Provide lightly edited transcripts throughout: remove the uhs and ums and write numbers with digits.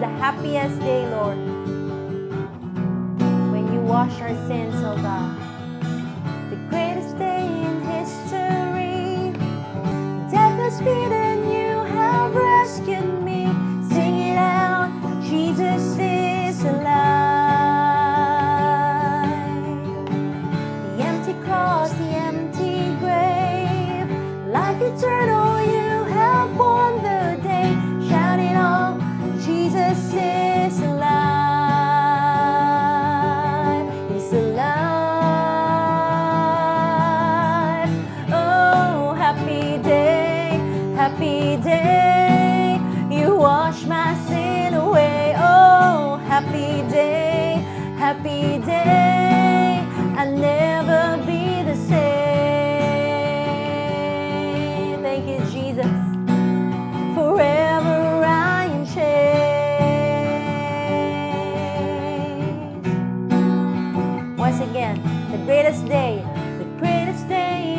the happiest day, Lord, when you wash our sins, oh God. The greatest day in history. Death has beaten, you have rescued me. Sing it out, Jesus is alive. The empty cross, the empty grave, life eternal, you have won the day. Shout it all, Jesus is alive. He's alive. Oh, happy day, happy day. You wash my sin away. Oh, happy day, happy day. I'll never be the same. Thank you, Jesus. Forever I am changed. Once again, the greatest day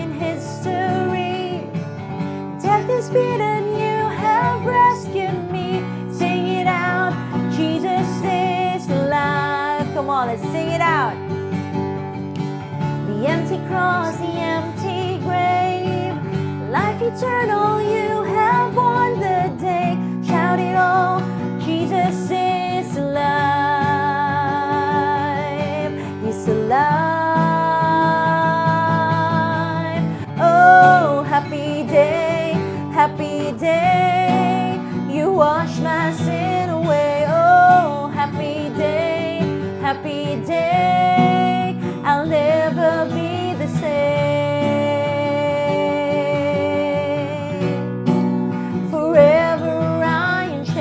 in history. Death is beaten, you have rescued me. Sing it out, Jesus is alive. Come on, let's sing it out. The empty cross, the empty grave, life eternal, you have won the day. Shout it all, Jesus is alive. He's alive. Oh, happy day, happy day. You wash my sin away. Oh, happy day, happy day. I'll never be the same. Forever I am changed.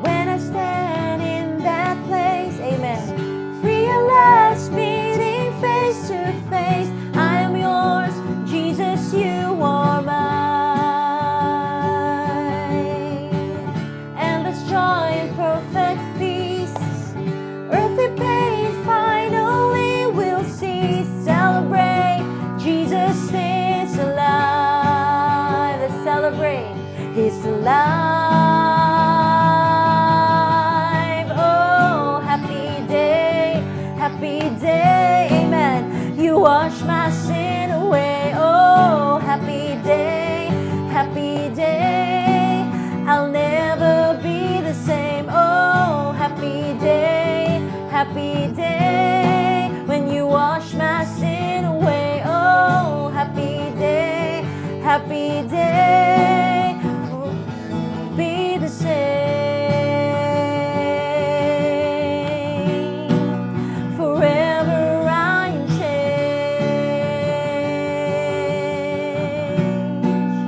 When I stand in that place, amen, free at last, meeting face to face, I am yours, Jesus, you are mine. Endless joy and perfect peace, earthly pain finally will cease. Celebrate, Jesus is alive. Let's celebrate, He's alive. Oh, happy day, amen. You wash my sin away. Oh, happy day, I'll never be the same. Oh, happy day, when you wash my sin away. Oh, happy day, be the same. Forever I am changed.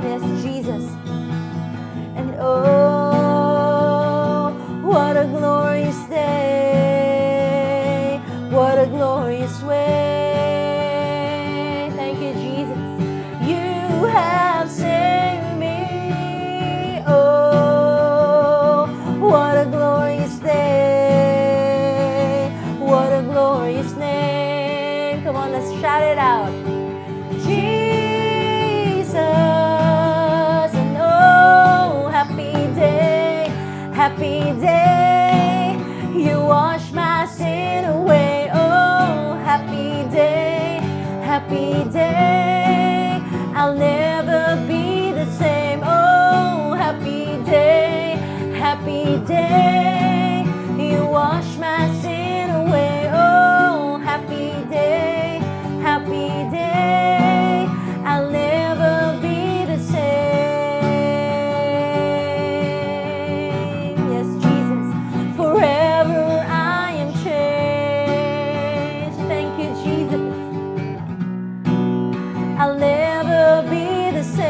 Yes, Jesus. And oh, what a glorious day. What a glorious way. Thank you, Jesus. You have saved me. Oh, what a glorious day. What a glorious name. Come on, let's shout it out. Jesus. And oh, happy day. You wash my sin away. Oh, happy day. I'll never be the same. Oh, happy day. You wash my sin away. Oh, happy day. I'll never be the same. Yes, Jesus. Forever I am changed. Thank you, Jesus. I'll never be the same.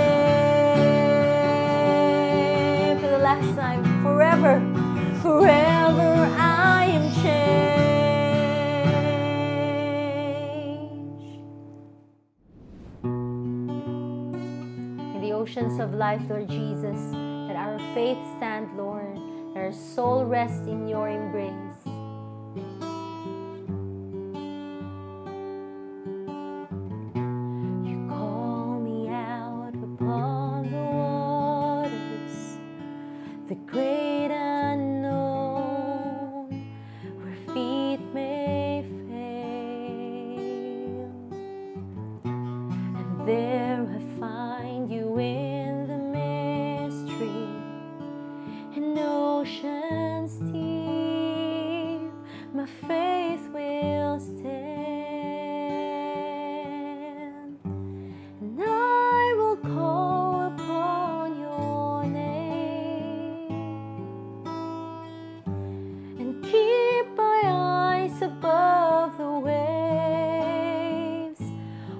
For the last time, forever I am changed. In the oceans of life, Lord Jesus, let our faith stand, Lord, let our soul rest in your embrace. You call find you in the mystery, in oceans deep, my faith will stand, and I will call upon your name and keep my eyes above the waves.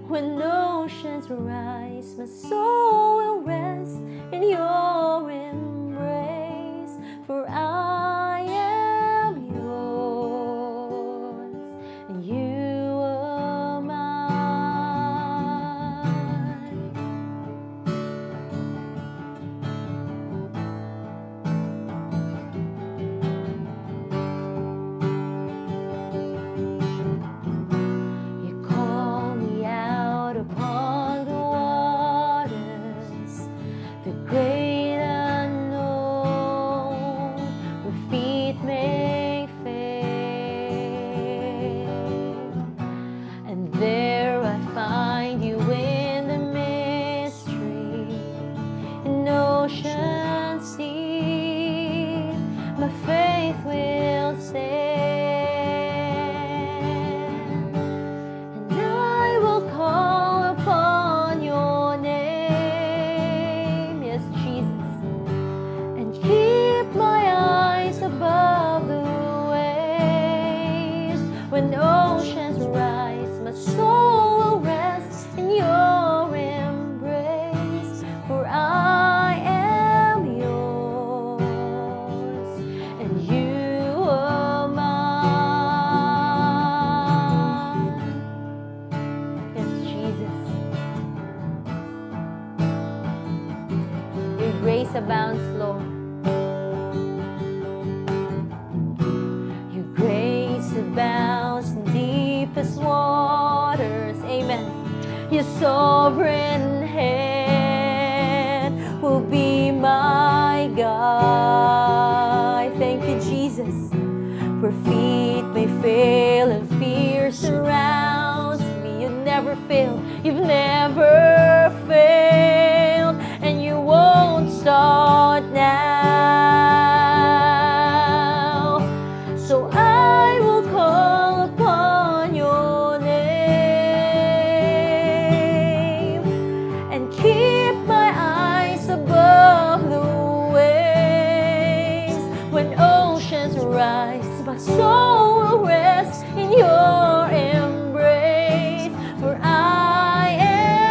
When oceans rise, my soul will rest in your embrace, for I am yours and you are mine. You call me out upon the waters, the great unknown, where feet may fail. And there I find you in the mystery, in oceans deep, my faith will stand, and I will call upon your name, yes, Jesus, and keep my eyes above the waves. When oceans rise, my soul will rest in your embrace, for I am yours and you are mine. Yes, Jesus. Your grace abounds, Lord. Your grace abounds in deepest waters. Amen. Your sovereign hand will be my guide. Thank you, Jesus. Where feet may fail and fear surrounds me, you never fail. You've never failed, and you won't start now. So I will call upon your name and keep my eyes above the waves. When oceans rise, my soul will rest in your embrace, for I am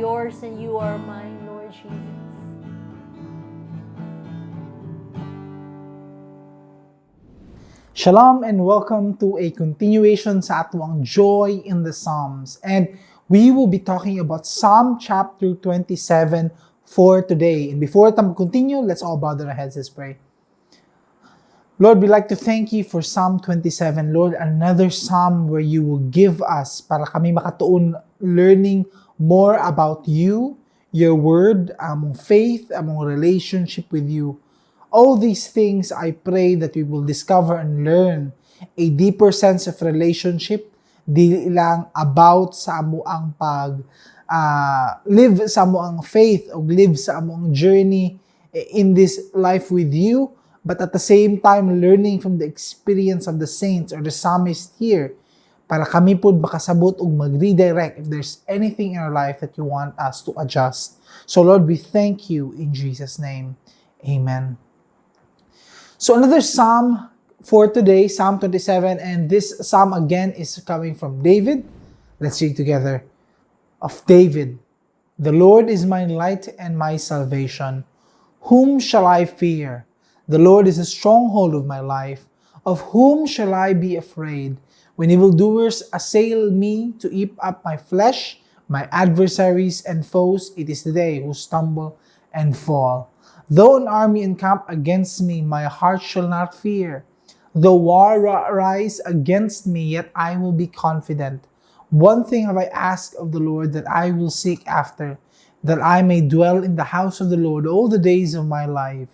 yours and you are mine, Lord Jesus. Shalom and welcome to a continuation sa atwang Joy in the Psalms. And we will be talking about Psalm chapter 27 for today. And before we continue, let's all bow our heads, let's pray. Lord, we'd like to thank you for Psalm 27. Lord, another psalm where you will give us para kami makatuon learning more about you, your word, among faith, among relationship with you. All these things, I pray that we will discover and learn a deeper sense of relationship, di lang about sa amo ang live sa amo ang faith o live sa amo ang journey in this life with you, but at the same time, learning from the experience of the saints or the psalmist here, para kami po makasabot o mag-redirect if there's anything in our life that you want us to adjust. So Lord, we thank you in Jesus' name. Amen. So another psalm for today, Psalm 27, and this psalm again is coming from David. Let's read together. Of David, the Lord is my light and my salvation. Whom shall I fear? The Lord is the stronghold of my life. Of whom shall I be afraid? When evildoers assail me to eat up my flesh, my adversaries and foes, it is they who stumble and fall. Though an army encamp against me, my heart shall not fear. Though war rise against me, yet I will be confident. One thing have I asked of the Lord that I will seek after, that I may dwell in the house of the Lord all the days of my life,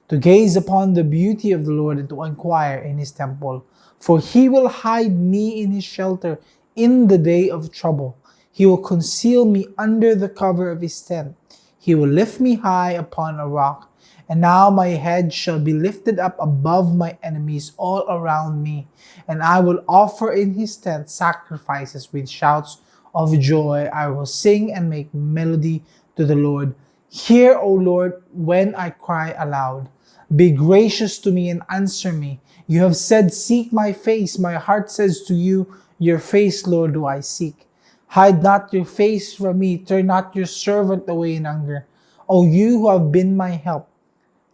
to gaze upon the beauty of the Lord and to inquire in his temple. For he will hide me in his shelter in the day of trouble. He will conceal me under the cover of his tent. He will lift me high upon a rock. And now my head shall be lifted up above my enemies all around me. And I will offer in his tent sacrifices with shouts of joy. I will sing and make melody to the Lord. Hear, O Lord, when I cry aloud. Be gracious to me and answer me. You have said, seek my face. My heart says to you, your face, Lord, do I seek. Hide not your face from me. Turn not your servant away in anger. O you who have been my help,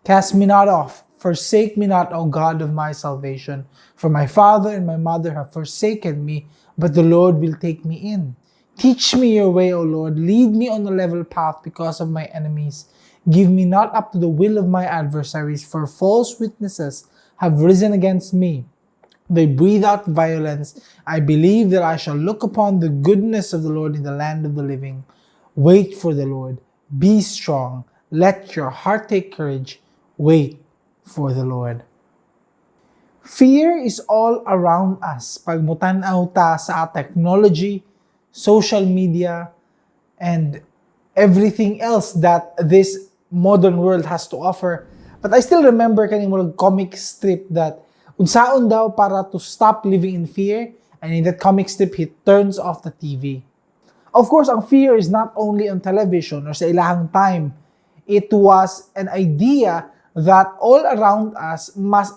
cast me not off. Forsake me not, O God of my salvation. For my father and my mother have forsaken me, but the Lord will take me in. Teach me your way, O Lord. Lead me on a level path because of my enemies. Give me not up to the will of my adversaries, for false witnesses have risen against me. They breathe out violence. I believe that I shall look upon the goodness of the Lord in the land of the living. Wait for the Lord. Be strong. Let your heart take courage. Wait for the Lord. Fear is all around us. Pag mutanaw ta sa technology, social media, and everything else that this modern world has to offer. But I still remember kaning mga comic strip that unsaon daw para to stop living in fear, and in that comic strip, he turns off the TV. Of course, ang fear is not only on television or sa ilahang time. It was an idea that all around us mas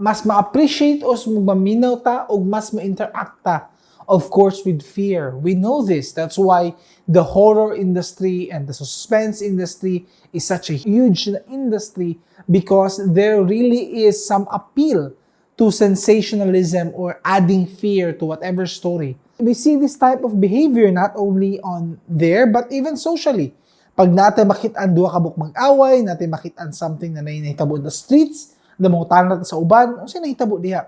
ma-appreciate o maminaw ta o mas ma-interact ta, of course, with fear. We know this. That's why the horror industry and the suspense industry is such a huge industry, because there really is some appeal to sensationalism or adding fear to whatever story. We see this type of behavior not only on there, but even socially. Pag natin makitaan duha ka buk mag-away, natin makitaan something na nahitabo in the streets, na mga tanong natin sa uban, o siya nahitabo diha.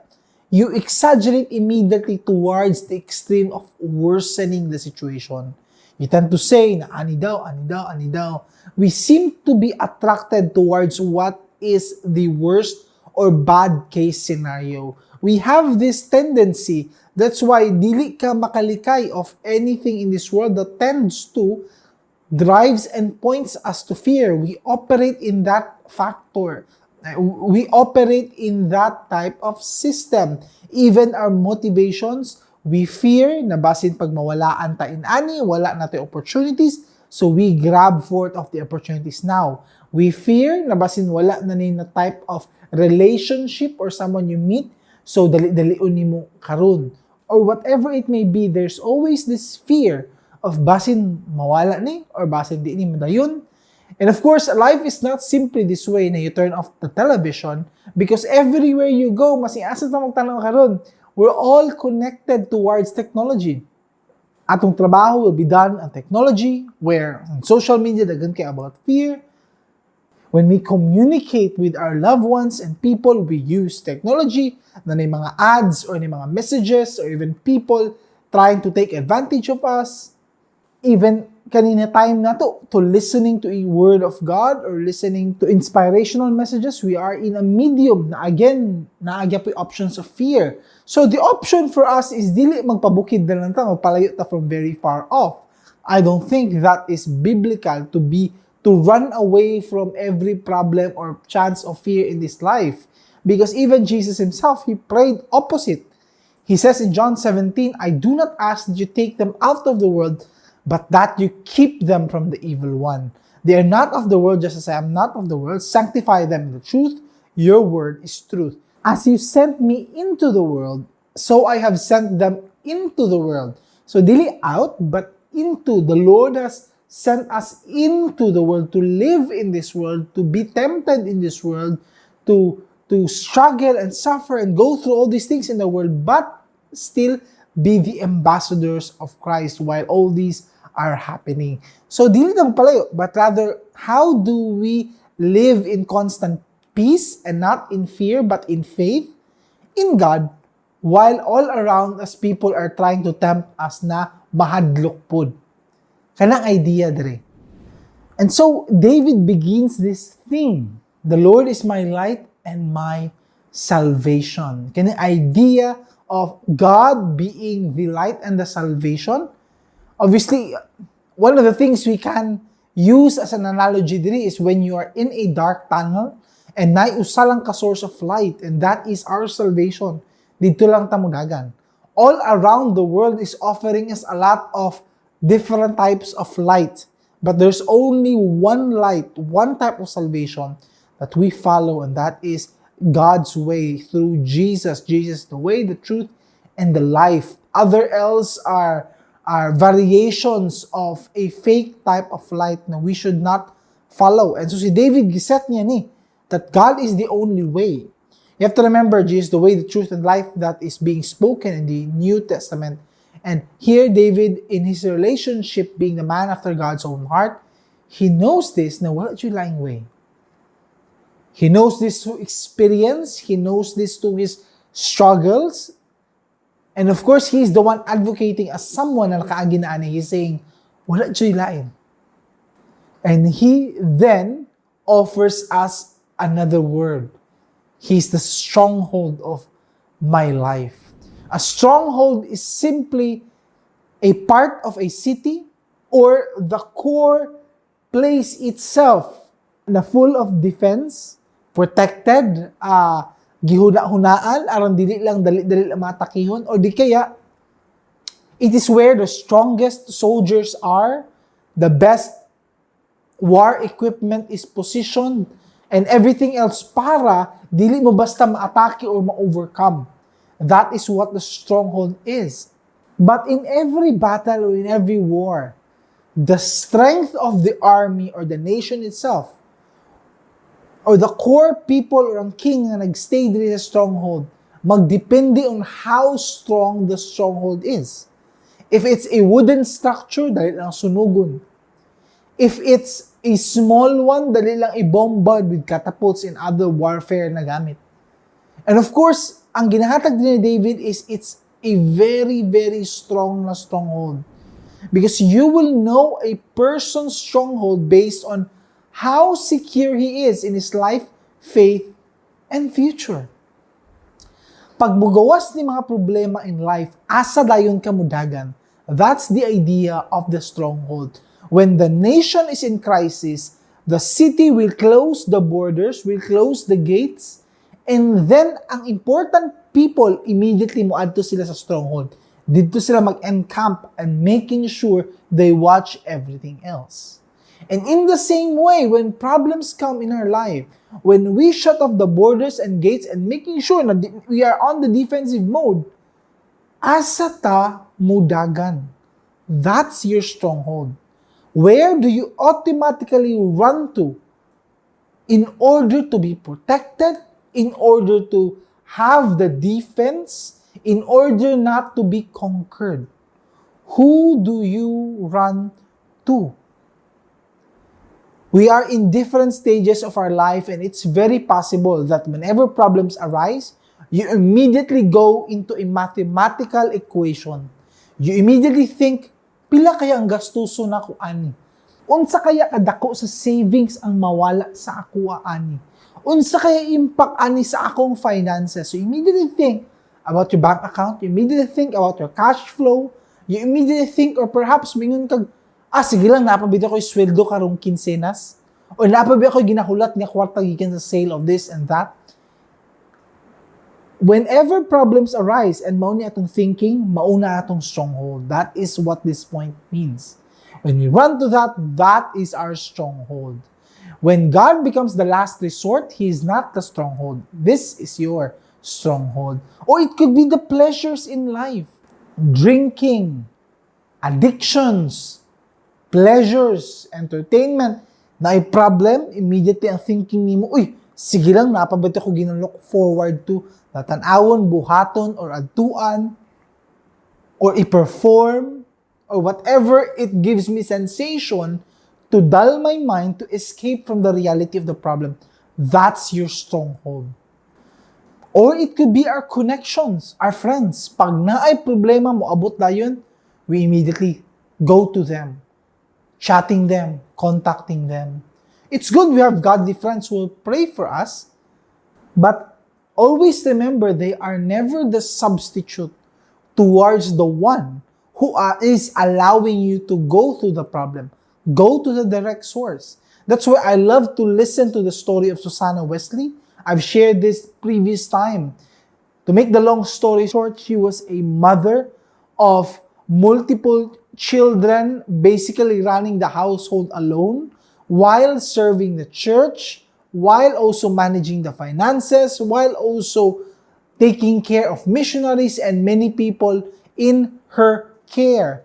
You exaggerate immediately towards the extreme of worsening the situation. You tend to say na ani daw. We seem to be attracted towards what is the worst or bad case scenario. We have this tendency. That's why dili ka makalikay of anything in this world that tends to drives and points us to fear. We operate in that factor. We operate in that type of system. Even our motivations, we fear na basin pag mawalaan ta inani, wala natin opportunities, so we grab forth of the opportunities now. We fear na basin wala na ni na type of relationship or someone you meet, so dali-dalion nimo karon. Or whatever it may be, there's always this fear of basin mawala ni or basin di ni madayon. And of course, life is not simply this way na you turn off the television because everywhere you go, masiasat na magtanong karon, we're all connected towards technology. Atong trabaho will be done on technology, where on social media, dagan kay about fear. When we communicate with our loved ones and people, we use technology na may mga ads or may mga messages or even people trying to take advantage of us. Even kanina time na to listening to a word of God or listening to inspirational messages, we are in a medium na again, naagya po options of fear. So the option for us is dili magpabukid na lang ta, magpalayo ta from very far off. I don't think that is biblical to run away from every problem or chance of fear in this life. Because even Jesus himself, he prayed opposite. He says in John 17, I do not ask that you take them out of the world, but that you keep them from the evil one. They are not of the world, just as I am not of the world. Sanctify them in the truth. Your word is truth. As you sent me into the world, so I have sent them into the world. So dili out, but into. The Lord has sent us into the world to live in this world, to be tempted in this world, to struggle and suffer and go through all these things in the world, but still be the ambassadors of Christ while all these are happening. So, dili lang palayo, but rather, how do we live in constant peace and not in fear, but in faith in God, while all around us people are trying to tempt us na mahadlok pod. Kanang idea dere. And so, David begins this theme. The Lord is my light and my salvation. Kanang idea of God being the light and the salvation. Obviously, one of the things we can use as an analogy diri is when you are in a dark tunnel and usa lang ka source of light, and that is our salvation. Dito lang ta mudagan. All around the world is offering us a lot of different types of light, but there's only one light, one type of salvation that we follow, and that is God's way through Jesus. Jesus, the way, the truth, and the life. Other else are variations of a fake type of light na we should not follow. And so si David giset niya ni that God is the only way. You have to remember Jesus, the way, the truth, and life that is being spoken in the New Testament. And here David, in his relationship, being the man after God's own heart, he knows this na wala siya laing way. He knows this through experience. He knows this through his struggles. And of course, he's the one advocating as someone na nakaaginaani. He's saying, wala siya lain. And he then offers us another word. He's the stronghold of my life. A stronghold is simply a part of a city or the core place itself na full of defense, protected, gihuna-hunaan, aron dili lang dali lang matakihon, or di kaya, it is where the strongest soldiers are, the best war equipment is positioned, and everything else para dili mo basta ma-atake or ma-overcome. That is what the stronghold is. But in every battle or in every war, the strength of the army or the nation itself, or the core people or ang king na nagstay diri sa stronghold, magdepende on how strong the stronghold is. If it's a wooden structure, dali lang sunugon. If it's a small one, dali lang i-bombard with catapults and other warfare na gamit. And of course, ang ginahatag din ni David is it's a very, very strong na stronghold. Because you will know a person's stronghold based on how secure he is in his life, faith, and future. Pag mugawas ni mga problema in life, asa dayon ka mudagan. That's the idea of the stronghold. When the nation is in crisis, the city will close the borders, will close the gates, and then ang important people immediately moadto sila sa stronghold. Dito sila mag-encamp and making sure they watch everything else. And in the same way, when problems come in our life, when we shut off the borders and gates and making sure na we are on the defensive mode, asa ta mudagan. That's your stronghold. Where do you automatically run to in order to be protected, in order to have the defense, in order not to be conquered? Who do you run to? We are in different stages of our life, and it's very possible that whenever problems arise, you immediately go into a mathematical equation. You immediately think, pila kaya ang gastuso na ko ani? Unsa kaya kadako sa savings ang mawala sa ako ani? Unsa kaya impact ani sa akong finances? So you immediately think about your bank account, you immediately think about your cash flow, you immediately think, or perhaps mingon kag, sige lang, napabida ko yung sweldo karong kinsenas, o napabida ko ginahulat nga kwarta gikan sa sale of this and that. Whenever problems arise, and mauna atong thinking, mauna atong stronghold. That is what this point means. When we run to that, that is our stronghold. When God becomes the last resort, He is not the stronghold. This is your stronghold. Or it could be the pleasures in life. Drinking, addictions, pleasures, entertainment, na ay problem, immediately ang thinking nimo, sige lang, napabati ko ginalook forward to, natanawon, buhaton, or adtuan, or i-perform, or whatever it gives me sensation to dull my mind, to escape from the reality of the problem. That's your stronghold. Or it could be our connections, our friends. Pag naay problema mo, abot dayon, we immediately go to them, chatting them, contacting them. It's good we have godly friends who will pray for us, but always remember they are never the substitute towards the one who is allowing you to go through the problem. Go to the direct source. That's why I love to listen to the story of Susanna Wesley. I've shared this previous time. To make the long story short, she was a mother of multiple children, basically running the household alone, while serving the church, while also managing the finances, while also taking care of missionaries and many people in her care.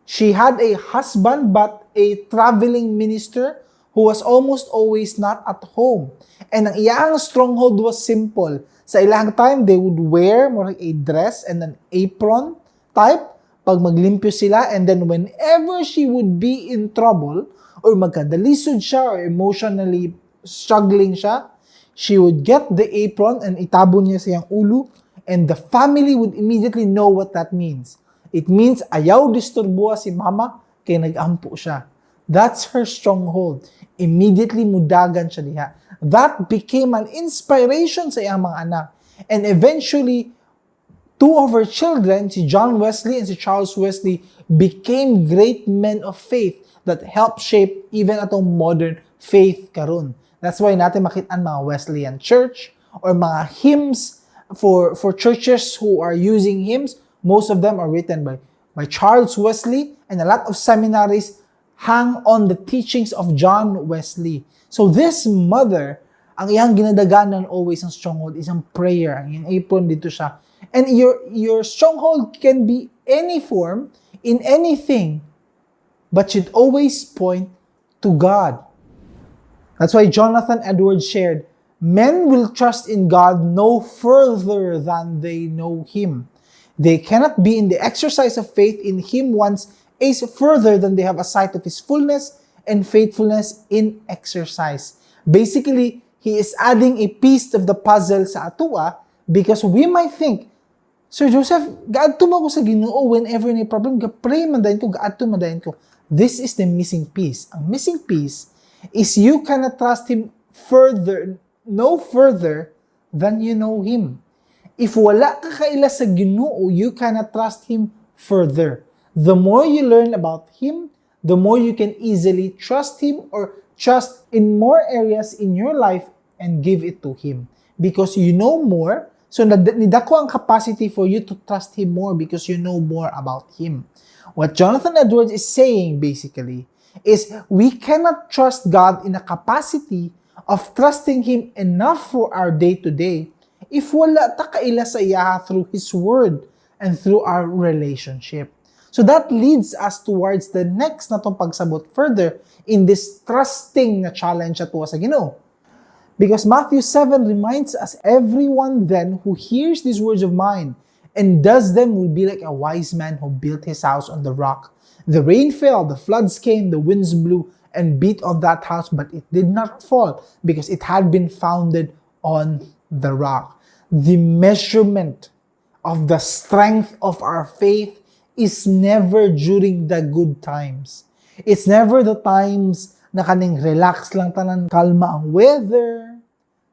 She had a husband, but a traveling minister who was almost always not at home. And ang iyang stronghold was simple. Sa ilang time, they would wear more like a dress and an apron type pag maglimpyo sila. And then whenever she would be in trouble, or magkadalisod siya, or emotionally struggling siya, she would get the apron and itabon niya sa iyang ulo, and the family would immediately know what that means. It means ayaw disturbuha si mama, kaya nag-ampo siya. That's her stronghold. Immediately mudagan siya diha. That became an inspiration sa iyang mga anak. And eventually, two of her children, si John Wesley and si Charles Wesley, became great men of faith that helped shape even atong modern faith karon. That's why natin makitaan mga Wesleyan church or mga hymns for churches who are using hymns. Most of them are written by Charles Wesley, and a lot of seminaries hang on the teachings of John Wesley. So this mother, ang iyang ginadaganan always ang stronghold is ang prayer. Ang iyang apron dito siya. And your stronghold can be any form, in anything, but should always point to God. That's why Jonathan Edwards shared, men will trust in God no further than they know Him. They cannot be in the exercise of faith in Him once is further than they have a sight of His fullness and faithfulness in exercise. Basically, he is adding a piece of the puzzle sa atua because we might think, Sir Joseph, gaadto mo ko sa Ginoo whenever may problem, ga-pray man dayon ko, gaadto man dayon ko. This is the missing piece. Ang missing piece is you cannot trust Him further, no further than you know Him. If wala ka kaila sa Ginoo, you cannot trust Him further. The more you learn about Him, the more you can easily trust Him or trust in more areas in your life and give it to Him. Because you know more, so nidako ang capacity for you to trust Him more because you know more about Him. What Jonathan Edwards is saying basically is we cannot trust God in a capacity of trusting Him enough for our day-to-day if wala ta kaila sa iya through His Word and through our relationship. So that leads us towards the next na itong pagsabot further in this trusting na challenge at sa Ginoo. Because Matthew 7 reminds us, everyone then who hears these words of mine and does them will be like a wise man who built his house on the rock. The rain fell, the floods came, the winds blew and beat on that house, but it did not fall because it had been founded on the rock. The measurement of the strength of our faith is never during the good times. It's never the times na kaning relax lang tanan, kalma ang weather,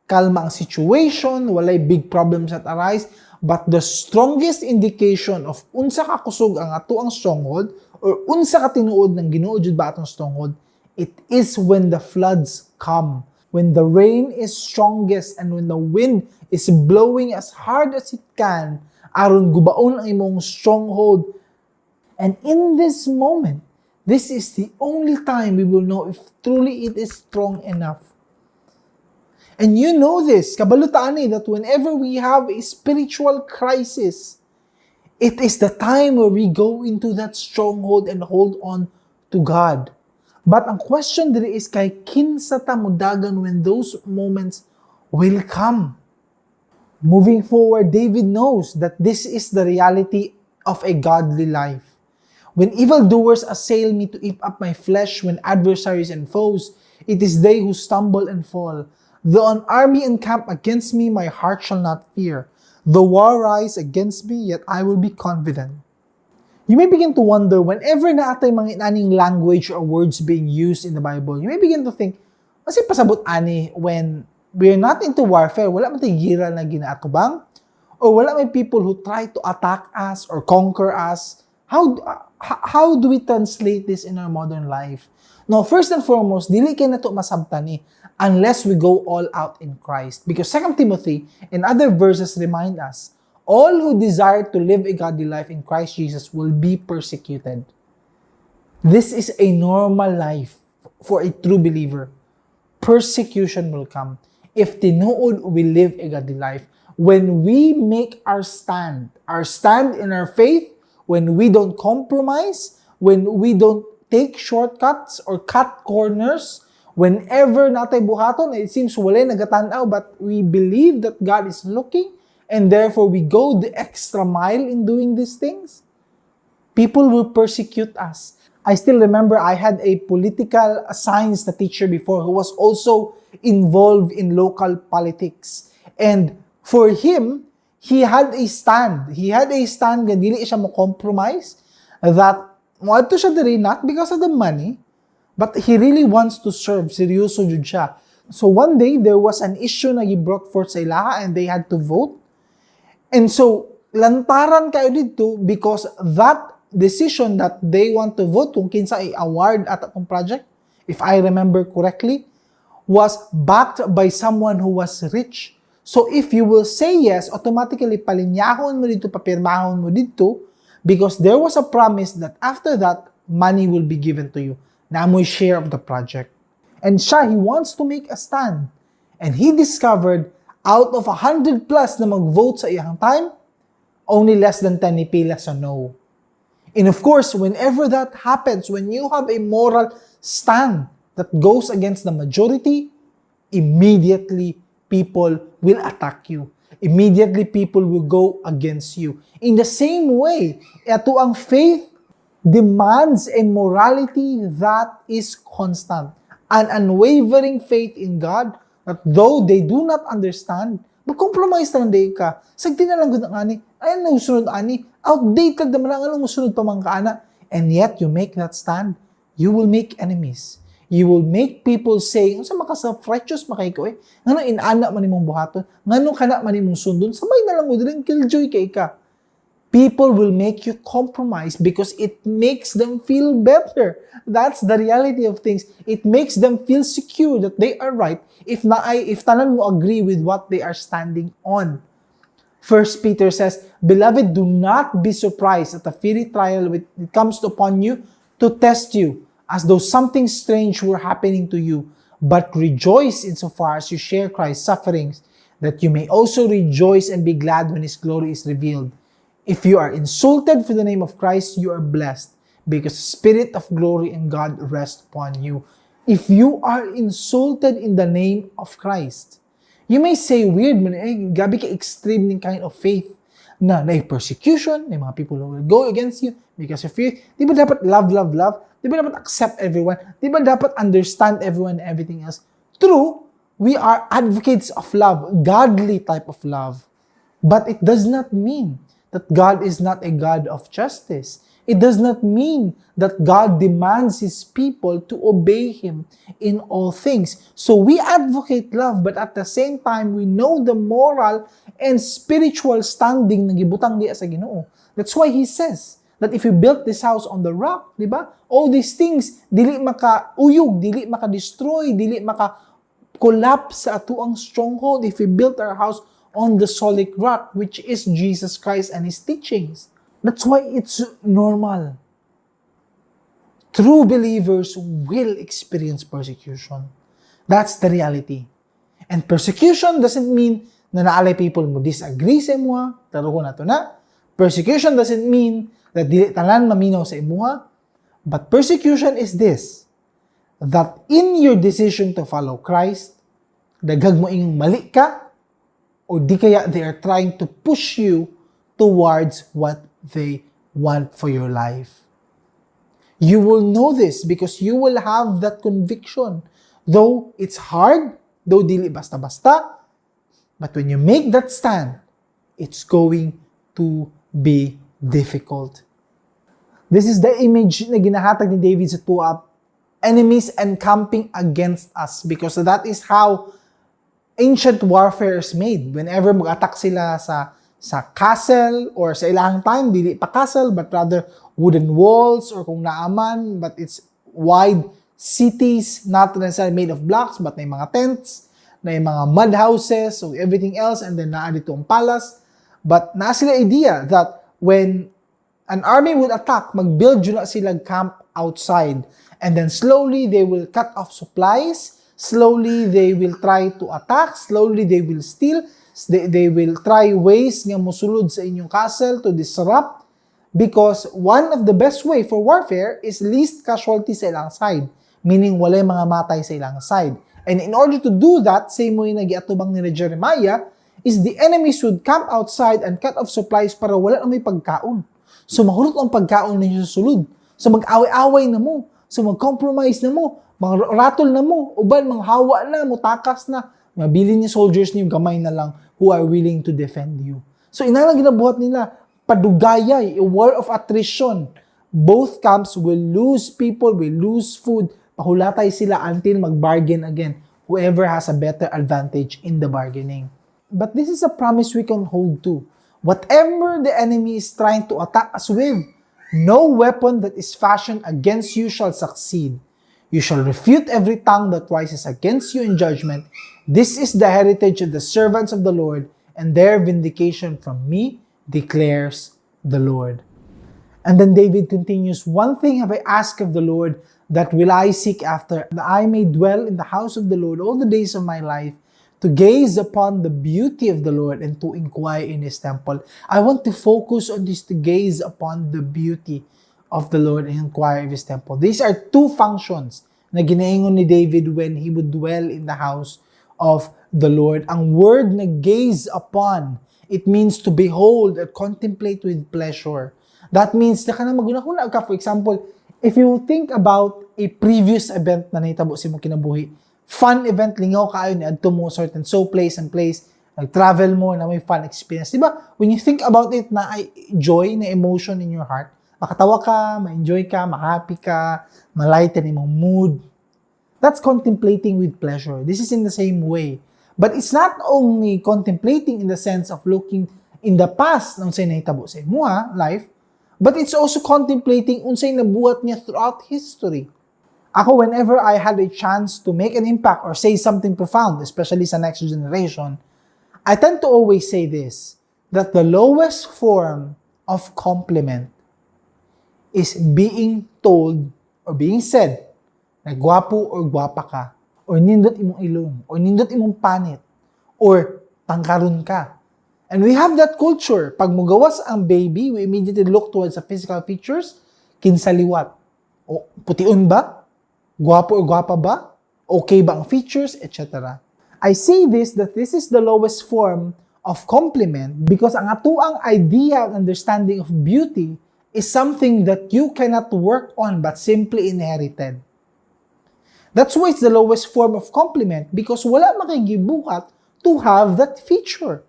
kalma ang situation, walay big problems that arise, but the strongest indication of unsa ka kusog ang ato ang stronghold or unsa ka tinuod ng Ginoo jud ba atong stronghold, it is when the floods come, when the rain is strongest and when the wind is blowing as hard as it can aron gubaon ang imong stronghold. And in this moment, this is the only time we will know if truly it is strong enough. And you know this, kabalutaan that whenever we have a spiritual crisis, it is the time where we go into that stronghold and hold on to God. But ang question diri is kay kinsa ta mudagan when those moments will come. Moving forward, David knows that this is the reality of a godly life. When evildoers assail me to eat up my flesh, when adversaries and foes, it is they who stumble and fall. Though an army encamp against me, my heart shall not fear. Though war rise against me, yet I will be confident. You may begin to wonder, whenever naatay mga inaning language or words being used in the Bible, you may begin to think, kasi pasabot ani when we're not into warfare, wala man tayong gira na ginaatubang? Or wala may people who try to attack us or conquer us? How do we translate this in our modern life? No, first and foremost, dili kay nato masabtan unless we go all out in Christ. Because 2 Timothy and other verses remind us, all who desire to live a godly life in Christ Jesus will be persecuted. This is a normal life for a true believer. Persecution will come. If tinuod we live a godly life, when we make our stand in our faith, when we don't compromise, when we don't take shortcuts or cut corners, whenever natay buhaton, it seems walay nagatanaw, but we believe that God is looking, and therefore we go the extra mile in doing these things, people will persecute us. I still remember I had a political science teacher before who was also involved in local politics. And for him, he had a stand. He had a stand nga dili siya mo compromise, that moadto siya diri not because of the money, but he really wants to serve. Seryoso jud siya. So one day, there was an issue na gi-brought forth sa ilaha and they had to vote. And so, lantaran kayo dito because that decision that they want to vote kung kinsa i-award at atong project, if I remember correctly, was backed by someone who was rich. So if you will say yes, automatically palinyahon mo dito, papirmahon mo dito, because there was a promise that after that, money will be given to you. Na mo'y share of the project. And siya, he wants to make a stand. And he discovered, out of 100 plus na mag-vote sa iyang time, only less than 10 nipila sa no. And of course, whenever that happens, when you have a moral stand that goes against the majority, immediately people will attack you. Immediately people will go against you. In the same way, ito ang faith demands a morality that is constant. An unwavering faith in God that though they do not understand, mag-compromise naman day ka. Sagdi na lang gud ang ani. Ay, namusunod ani. Outdated naman ang anong musunod pa mga kaana. And yet, you make that stand, you will make enemies. You will make people say, sa maka self-righteous makay ko ngano inana man imong buhaton, ngano kana man imong sundon, sabay na lang mo din killjoy kay ka. People will make you compromise because it makes them feel better. That's the reality of things. It makes them feel secure that they are right if tanan mo agree with what they are standing on. First Peter says, "Beloved, do not be surprised at the fiery trial when it comes upon you to test you, as though something strange were happening to you, but rejoice insofar as you share Christ's sufferings, that you may also rejoice and be glad when His glory is revealed." If you are insulted for the name of Christ, you are blessed because the Spirit of glory and God rests upon you. If you are insulted in the name of Christ, you may say, weird man, gabi ka extreme ng kind of faith na persecution, may mga people who will go against you because of faith. Di ba dapat love, love, love? Di ba dapat accept everyone? Di ba dapat understand everyone and everything else? True, we are advocates of love, godly type of love. But it does not mean that God is not a God of justice. It does not mean that God demands His people to obey Him in all things. So we advocate love, but at the same time, we know the moral and spiritual standing na gibutang diya sa Ginoo. That's why He says that if you built this house on the rock, di ba? All these things, dili maka-uyog, dili maka-destroy, dili maka-collapse sa atuang stronghold if we built our house on the solid rock, which is Jesus Christ and His teachings. That's why it's normal. True believers will experience persecution. That's the reality. And persecution doesn't mean na naalay people mo disagree sa imuha, taruho na to na. Persecution doesn't mean that dili tanan maminaw sa imuha. But persecution is this, that in your decision to follow Christ, daghag mo ingong mali ka, o di kaya they are trying to push you towards what they want for your life. You will know this because you will have that conviction. Though it's hard, though dili basta-basta, but when you make that stand, it's going to be difficult. This is the image na ginahatag ni David sa tuwa, enemies encamping against us, because that is how ancient warfare is made. Whenever mag-attack sila sa castle or sa ilang time, dili pa castle, but rather wooden walls or kung naaman, but it's wide cities, not necessarily made of blocks, but may mga tents, may mga mud houses, so everything else, and then naa dito ang palace. But naa sila idea that when an army would attack, mag-build yun na sila camp outside, and then slowly they will cut off supplies. Slowly, they will try to attack. Slowly, they will steal. They will try ways nga musulod sa inyong castle to disrupt. Because one of the best way for warfare is least casualty sa ilang side. Meaning, walay mga matay sa ilang side. And in order to do that, same way na giatubang ni Jeremiah, is the enemies would camp outside and cut off supplies para wala na may pagkaon. So, mahulot ang pagkaon ninyo sa sulod. So, mag-away-away na mo. So, mag-compromise na mo. Mga ratol na mo, uban, mga hawa na, mutakas na. Mabili ni soldiers niyo, gamay na lang, who are willing to defend you. So, inalang ginabuhat nila, padugayay, a war of attrition. Both camps will lose people, will lose food, pahulatay sila until mag-bargain again, whoever has a better advantage in the bargaining. But this is a promise we can hold to. Whatever the enemy is trying to attack us with, no weapon that is fashioned against you shall succeed. You shall refute every tongue that rises against you in judgment. This is the heritage of the servants of the Lord, and their vindication from me, declares the Lord. And then David continues, one thing have I asked of the Lord, that will I seek after, that I may dwell in the house of the Lord all the days of my life, to gaze upon the beauty of the Lord and to inquire in His temple. I want to focus on this, to gaze upon the beauty of the Lord and inquire of His temple. These are two functions na ginaingon ni David when he would dwell in the house of the Lord. Ang word na gaze upon, it means to behold or contemplate with pleasure. That means na ka na magunahuna ka. For example, if you think about a previous event na nahitabo sa imong kinabuhi, fun event, lingaw kaayo ni adto mo certain so place and place, nag-travel mo na may fun experience. Diba? When you think about it, na ay joy, na emotion in your heart, makatawa ka, ma-enjoy ka, ma-happy ka, ma-lighten imong mood. That's contemplating with pleasure. This is in the same way. But it's not only contemplating in the sense of looking in the past ng unsay nahitabo sa imuha life, but it's also contemplating unsay nabuhat niya throughout history. Ako, whenever I had a chance to make an impact or say something profound, especially sa next generation, I tend to always say this, that the lowest form of compliment is being told or being said na gwapo or gwapa ka, or nindot imong ilong, or nindot imong panit, or tangkaron ka. And we have that culture. Pag mugawas ang baby, we immediately look towards the physical features. Kinsaliwat. O, putiun ba? Gwapo o gwapa ba? Okay ba ang features? Etc. I say this, that this is the lowest form of compliment because ang atuang idea and understanding of beauty is something that you cannot work on but simply inherited. That's why it's the lowest form of compliment because wala makigibuhat to have that feature.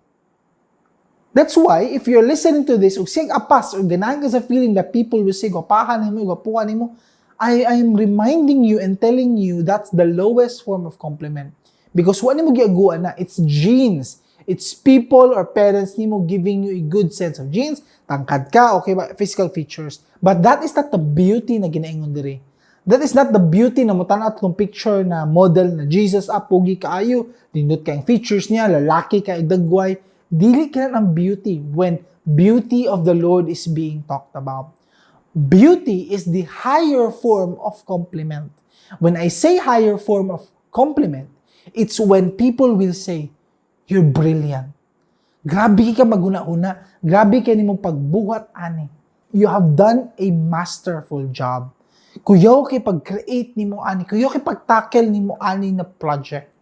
That's why, if you're listening to this, ug sig apas, or ganahan ka sa feeling that people will say, gwapahan mo, gwapuhan mo, I am reminding you and telling you that's the lowest form of compliment. Because wala mo giaguan na, it's genes. It's people or parents nimo giving you a good sense of genes. Tangkad ka, okay ba, physical features. But that is not the beauty na ginaingon diri. That is not the beauty na mutanat kung picture na model na Jesus, pugi kaayo, nindot kayong features niya, lalaki ka, idagway. Dili ka ng beauty when beauty of the Lord is being talked about. Beauty is the higher form of compliment. When I say higher form of compliment, it's when people will say, you're brilliant. Grabe ka maguna-una. Grabe ka nimong pagbuhat, ani. You have done a masterful job. Kuyaw kay pag-create nimo, ani. Kuyaw kay pag-tackle nimo, ani na project.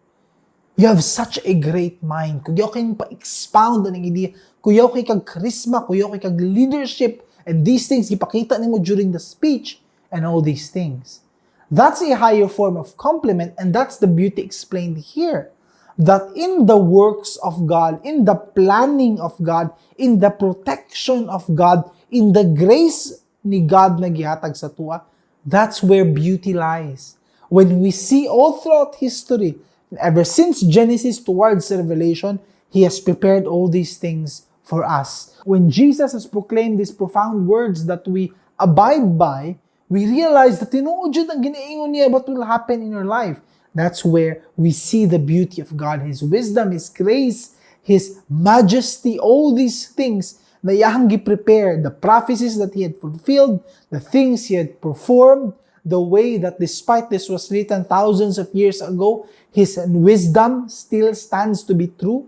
You have such a great mind. Kuyaw kay pa-expound ang idea. Kuyaw kay kag-charisma, kuyaw kay kag-leadership, and these things, ipakita nimo during the speech, and all these things. That's a higher form of compliment, and that's the beauty explained here. That in the works of God, in the planning of God, in the protection of God, in the grace ni God na gihatag sa tuwa, that's where beauty lies. When we see all throughout history, ever since Genesis towards Revelation, He has prepared all these things for us. When Jesus has proclaimed these profound words that we abide by, we realize that tinuod jud ang ginaingon niya what will happen in our life. That's where we see the beauty of God, His wisdom, His grace, His majesty, all these things na iyahang gi-prepare, the prophecies that He had fulfilled, the things He had performed, the way that despite this was written thousands of years ago, His wisdom still stands to be true.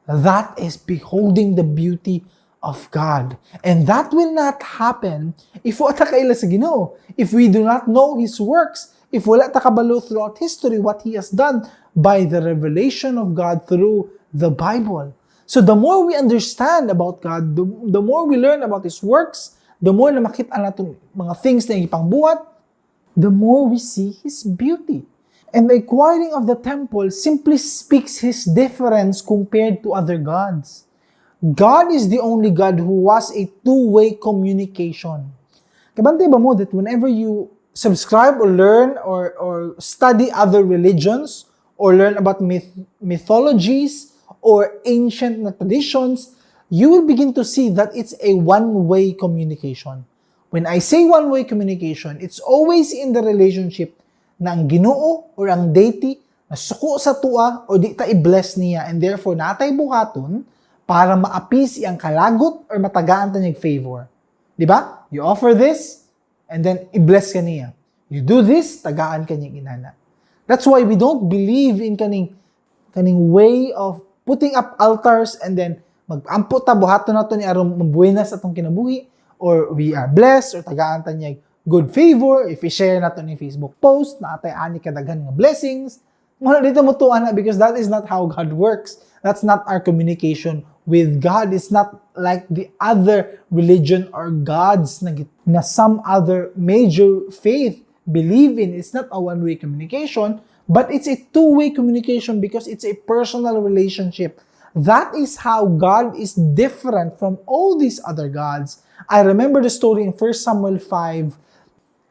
That is beholding the beauty of God. And that will not happen if wala ta kaila sa Ginoo. If we do not know His works, if wala ta kabalo throughout history what He has done by the revelation of God through the Bible. So the more we understand about God, the more we learn about His works, the more na makita natin mga things na ipangbuhat, the more we see His beauty. And the acquiring of the temple simply speaks His difference compared to other gods. God is the only God who was a two-way communication. Kabantay ba mo that whenever you subscribe or learn or study other religions or learn about mythologies or ancient traditions, you will begin to see that it's a one-way communication. When I say one-way communication, it's always in the relationship na ang Ginoo or ang deity na suko sa tua o di ta i-bless niya and therefore natay buhaton para maapis iyang kalagot or matagaan ta niyang favor. Di ba? You offer this and then i-bless ka niya. You do this, tagaan ka niyang inana. That's why we don't believe in kaning way of putting up altars and then mag-ampo ta buhaton nato ni aron mabuenas atong kinabuhi or we are blessed or tagaan ta niyang good favor, if i-share nato ni Facebook post, na atay ani kadaghan nga blessings, wala dito mo tuana because that is not how God works. That's not our communication with God. It's not like the other religion or gods na some other major faith believe in. It's not a one-way communication, but it's a two-way communication because it's a personal relationship. That is how God is different from all these other gods. I remember the story in 1 Samuel 5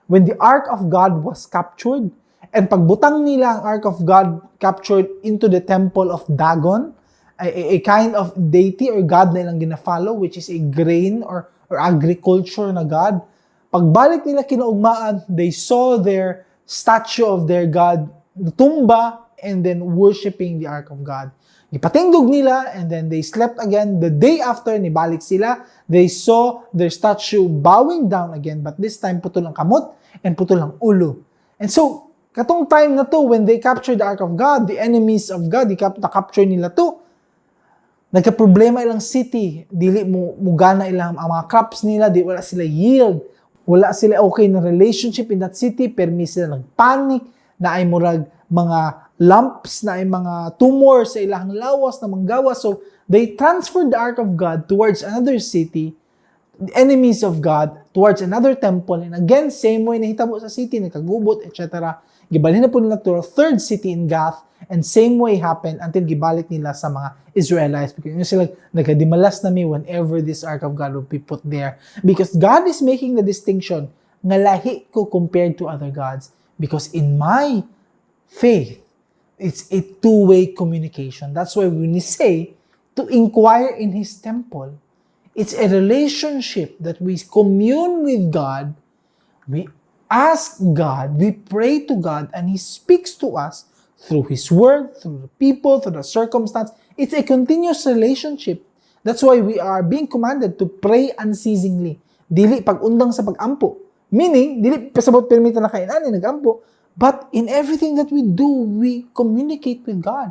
when the Ark of God was captured, and pagbutang nila ang Ark of God captured into the temple of Dagon, a kind of deity or God na ilang gina-follow, which is a grain or agriculture na God. Pagbalik nila kinaugmaan, they saw their statue of their God tumba and then worshiping the Ark of God. Ipatingdog nila and then they slept again. The day after, nibalik sila, they saw their statue bowing down again, but this time putol ang kamot and putol ang ulo. And so, katong time na to, when they captured the Ark of God, the enemies of God, na-capture nila to, Nagka-problema ilang city, dili mo mugana ilang ang mga crops nila, di wala sila yield, wala sila okay na relationship in that city, permi sila nagpanic, na ay murag mga lumps, na ay mga tumor sa ilang lawas na manggawas. So, they transferred the ark of God towards another city, the enemies of God, towards another temple, and again, same way nahitabo sa city, nagkagubot, etc. Gibalhin na po nila to a third city in Gath, and same way happened until gibalik nila sa mga Israelites. Because yun sila nagkadimalas na me whenever this ark of God will be put there. Because God is making the distinction nga lahi ko compared to other gods. Because in my faith, it's a two-way communication. That's why when we say to inquire in His temple, it's a relationship that we commune with God, we ask God, we pray to God, and He speaks to us through His Word, through the people, through the circumstance. It's a continuous relationship. That's why we are being commanded to pray unceasingly. Dili pag-undang sa pag-ampo. Meaning, dili pasabot permita na kainan, nag-ampo. But in everything that we do, we communicate with God.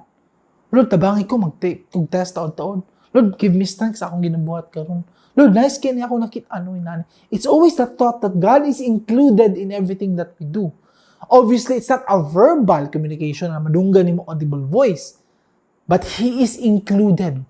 Lord, tabangi ko mag-test taon-taon. Lord, give me strength sa akong ginabuhat karon. Lord, nice kaya niya ako nakita inani. It's always the thought that God is included in everything that we do. Obviously, it's not a verbal communication na madunggan mo audible voice, but He is included.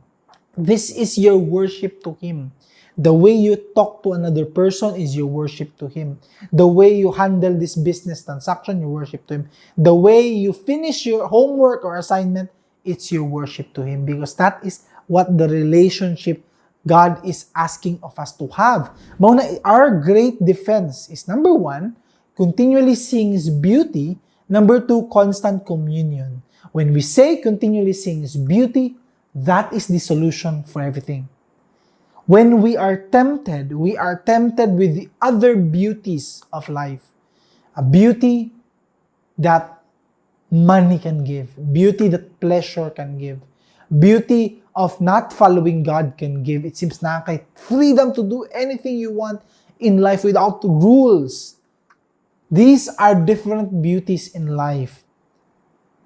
This is your worship to Him. The way you talk to another person is your worship to Him. The way you handle this business transaction, your worship to Him. The way you finish your homework or assignment, it's your worship to Him. Because that is what the relationship God is asking of us to have. Mauna, our great defense is number 1, continually seeing His beauty. Number 2, constant communion. When we say continually seeing His beauty, that is the solution for everything. When we are tempted with the other beauties of life. A beauty that money can give. Beauty that pleasure can give. Beauty of not following God can give. It seems na kay freedom to do anything you want in life without rules. These are different beauties in life.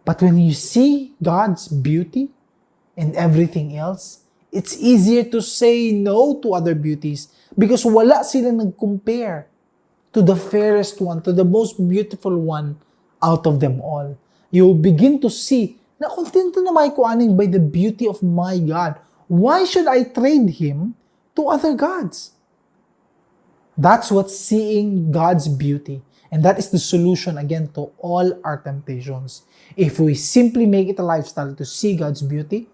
But when you see God's beauty and everything else, it's easier to say no to other beauties because wala sila nag-compare to the fairest one, to the most beautiful one out of them all. You begin to see na kontento na may kuaning by the beauty of my God. Why should I trade Him to other gods? That's what seeing God's beauty. And that is the solution again to all our temptations. If we simply make it a lifestyle to see God's beauty,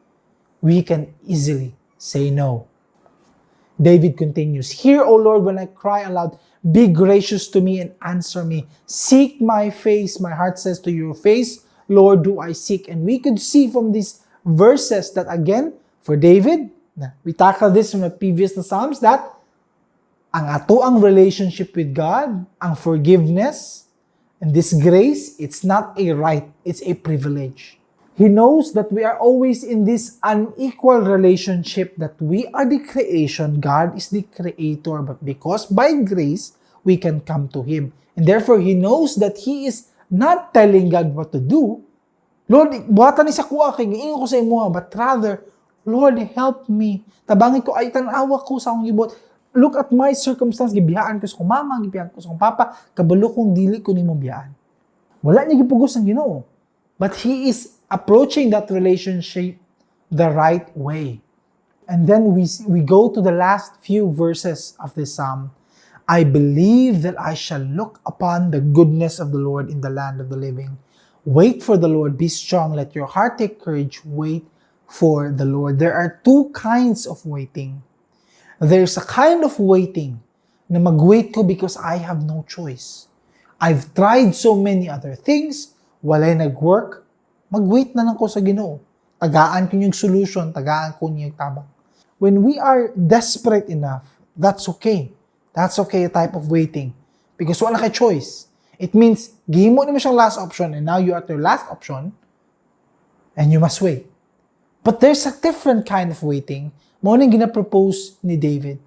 we can easily say no. David continues, "Hear, O Lord, when I cry aloud. Be gracious to me and answer me. Seek my face." My heart says, to your face, Lord, do I seek. And we could see from these verses that again, for David, we tackled this from the previous Psalms, that ang atoang relationship with God, ang forgiveness, and this grace, it's not a right, it's a privilege. He knows that we are always in this unequal relationship, that we are the creation, God is the creator, but because by grace, we can come to Him. And therefore, He knows that He is not telling God what to do. Lord, buhatan ni sa kuha, kay giingon ko sa imo, but rather, Lord, help me. Tabangin ko, ay tanawa ko sa akong gibot. Look at my circumstance, gibiyaan ko sa kong mama, gibiyaan ko sa kong papa, kabalo kong dili ko nimo biyaan. Wala niya gipugos ang Ginoo. But He is approaching that relationship the right way. And then we go to the last few verses of this psalm. I believe that I shall look upon the goodness of the Lord in the land of the living. Wait for the Lord, be strong, let your heart take courage, wait for the Lord. There are two kinds of waiting. There's a kind of waiting na mag-wait ko because I have no choice. I've tried so many other things, walay nag-work, mag-wait na lang ko sa Ginoo. Tagaan ko yung solution, tagaan ko yung tabang. When we are desperate enough, that's okay. That's okay, a type of waiting. Because wala kay choice. It means, gihimo mo siyang last option and now you are at your last option and you must wait. But there's a different kind of waiting. Mo nang gina-propose ni David.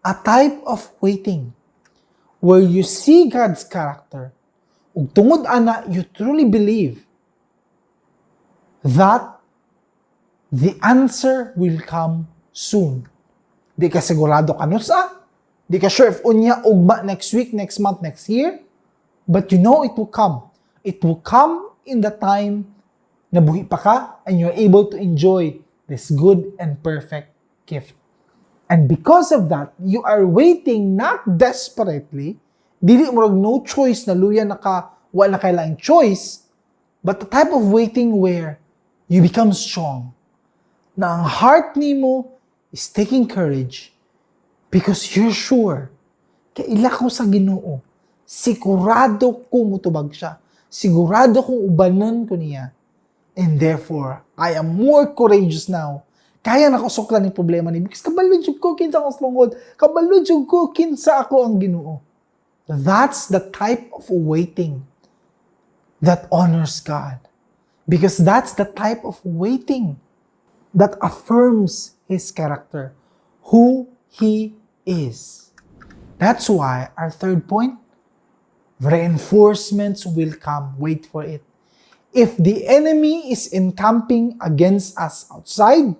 A type of waiting where you see God's character ug tungod ana you truly believe that the answer will come soon. Di ka sigurado kanusa, di ka sure if unya ugma next week, next month, next year, but you know it will come. It will come in the time na buhi pa ka and you're able to enjoy this good and perfect gift. And because of that, you are waiting not desperately, dili mo no choice na luya wala kailangang choice, but the type of waiting where you become strong. Na ang heart nimo is taking courage because you're sure kaila ko sa Ginoo. Sigurado ko mutubag siya. Sigurado kong ubanan ko niya. And therefore, I am more courageous now. Kaya na ko suklan yung problema ni because kabalod yung ko kinsa akong stronghold. Kabalod yung ko kinsa ako ang Ginoo. That's the type of waiting that honors God. Because that's the type of waiting that affirms His character, who He is. That's why our third point, reinforcements will come. Wait for it. If the enemy is encamping against us outside,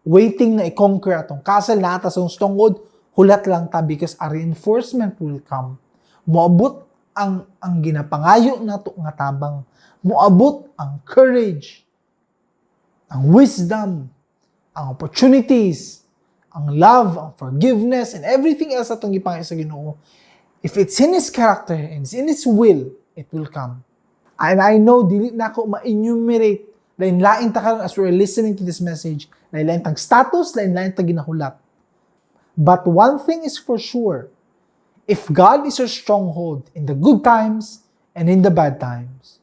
waiting na i-conquer atong castle, nata sa stronghold, hulat lang ta because a reinforcement will come. Moabot ang ginapangayo nato nga tabang. Moabot ang courage, ang wisdom, ang opportunities, ang love, ang forgiveness, and everything else atong gipangayo sa Ginoo. If it's in His character and it's in His will, it will come. And I know, dili na ako ma-enumerate lain-lain ta karon as we're listening to this message. Lain-lain tag status, lain-lain tag ginahulat. But one thing is for sure, if God is your stronghold in the good times and in the bad times,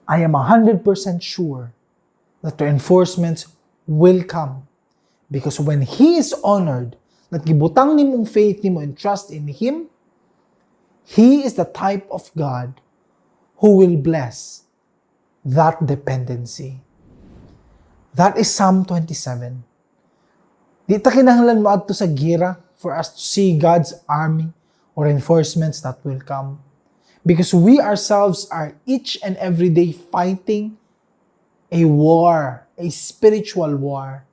I am 100% sure that the reinforcements will come. Because when He is honored, that gibutang nimong faith nimo and trust in Him, He is the type of God who will bless that dependency. That is Psalm 27. Di ta kinahanglan mo adto sa gira for us to see God's army or reinforcements that will come. Because we ourselves are each and every day fighting a war, a spiritual war.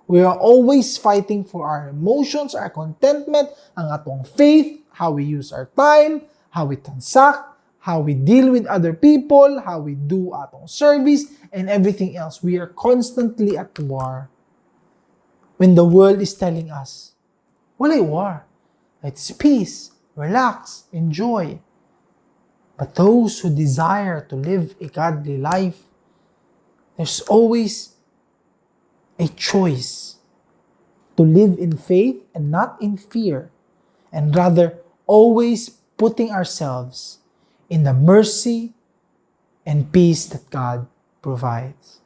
We are always fighting for our emotions, our contentment, ang atong faith, how we use our time, how we transact, how we deal with other people, how we do atong service, and everything else. We are constantly at war. When the world is telling us, walay war. It's peace, relax, enjoy. But those who desire to live a godly life, there's always a choice to live in faith and not in fear, and rather always putting ourselves in the mercy and peace that God provides.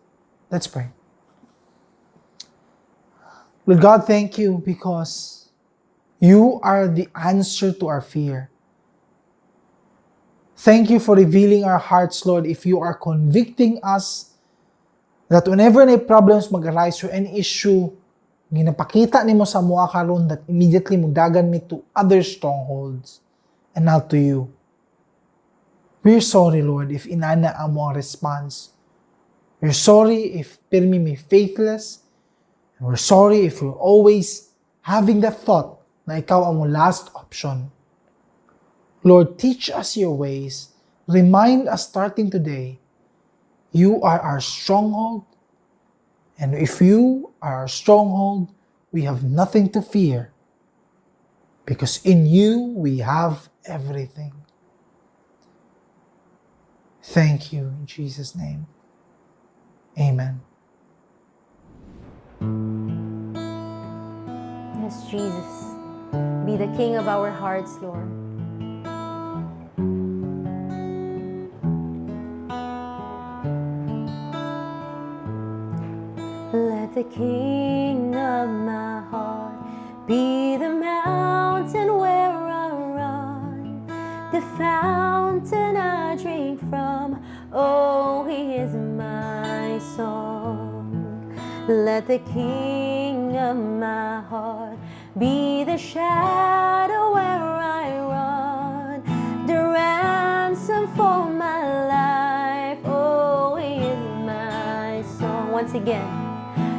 Let's pray. Lord God, thank you because you are the answer to our fear. Thank you for revealing our hearts, Lord, if you are convicting us that whenever any problems mag-arise or any issue, ginapakita nimo sa mua karon that immediately mudagan me to other strongholds and not to you. We're sorry, Lord, if inana ang mga response. We're sorry if pirmi me faithless. And we're sorry if we're always having the thought na ikaw ang last option. Lord, teach us your ways. Remind us starting today, you are our stronghold. And if you are our stronghold, we have nothing to fear. Because in you, we have everything. Thank you in Jesus' name. Amen. Yes, Jesus. Be the King of our hearts, Lord. Let the King of my heart be the mountain where I run, the fountain I drink from. Oh, He is my song. Let the King of my heart be the shadow where I run, the ransom for my life. Oh, He is my song. Once again.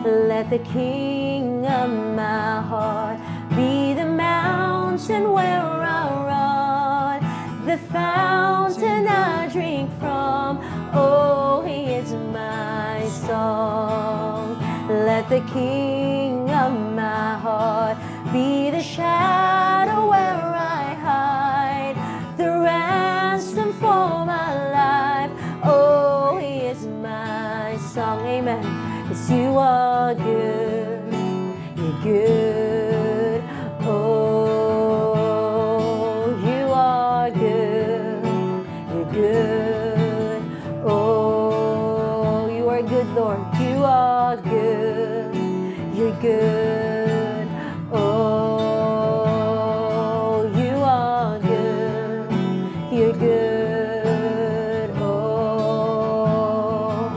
Let the King of my heart be the mountain where I run, the fountain I drink from. Oh, He is my song. Let the King of my heart be the shadow where I hide, the ransom for my life. Oh, He is my song. Amen. 'Cause You are good, You're good. Oh, You are good, You're good. Oh, You are good, Lord. You are good, You're good. Oh, You are good, You're good. Oh,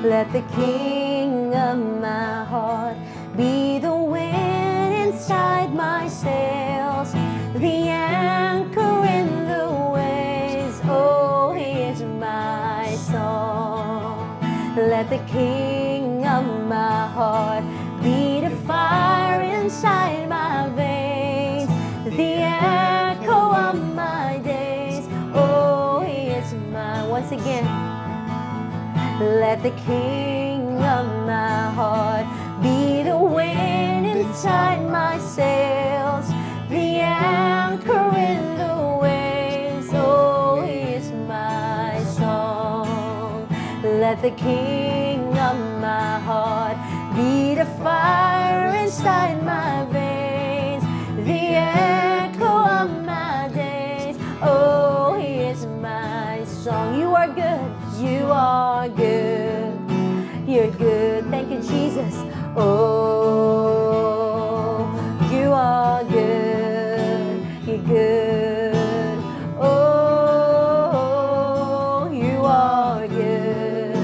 let the King of my heart be the wind inside my sails, the anchor in the waves. Oh, He is my song. Let the King of my heart be the fire inside my veins, the echo of my days. Oh, He is my, once again. Let the King of my heart be the wind inside my sails, the anchor in the waves. Oh, He is my song. Let the King of my heart be the fire inside my veins, the echo of my days. Oh, He is my song. You are good, You are good, You're good. Thank you, Jesus. Oh, You are good, You're good. Oh, You are good,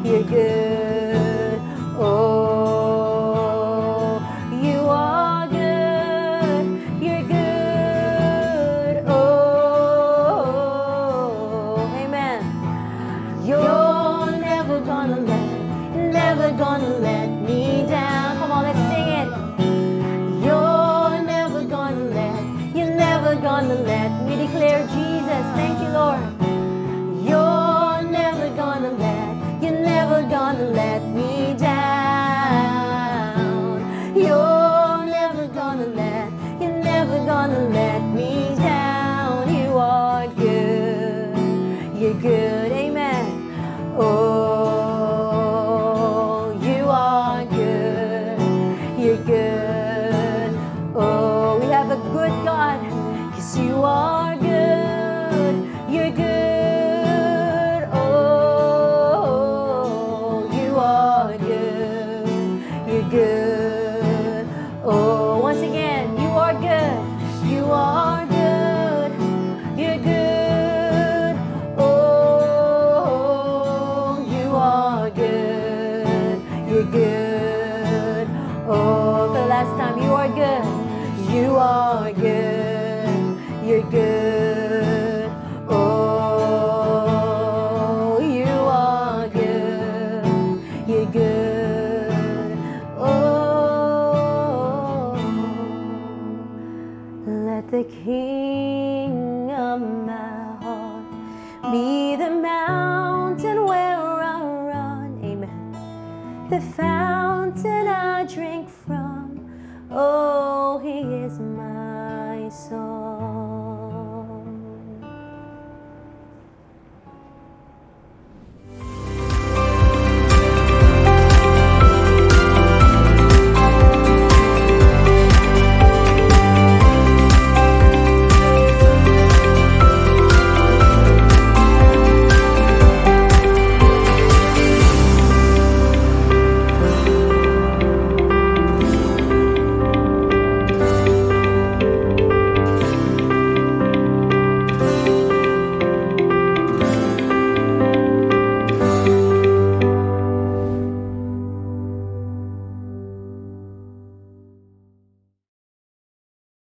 You're good. Oh, You are good, You're good. Oh, amen. You're never gonna let me down. Come on, let's sing it. You're never gonna let me declare Jesus. Thank you, Lord. You're never gonna let me down. You're never gonna let me down. You are good, You're good. Amen. Oh, You are good, You're good. Oh, we have a good God, 'cause You are good, You're good. Oh, You are good, You're good. Oh, once again, You are good, You are good, You're good. Oh, You are good, You're good. Oh, for the last time, You are good, You are good, You're good. Oh, You are good, You're good. Oh, let the King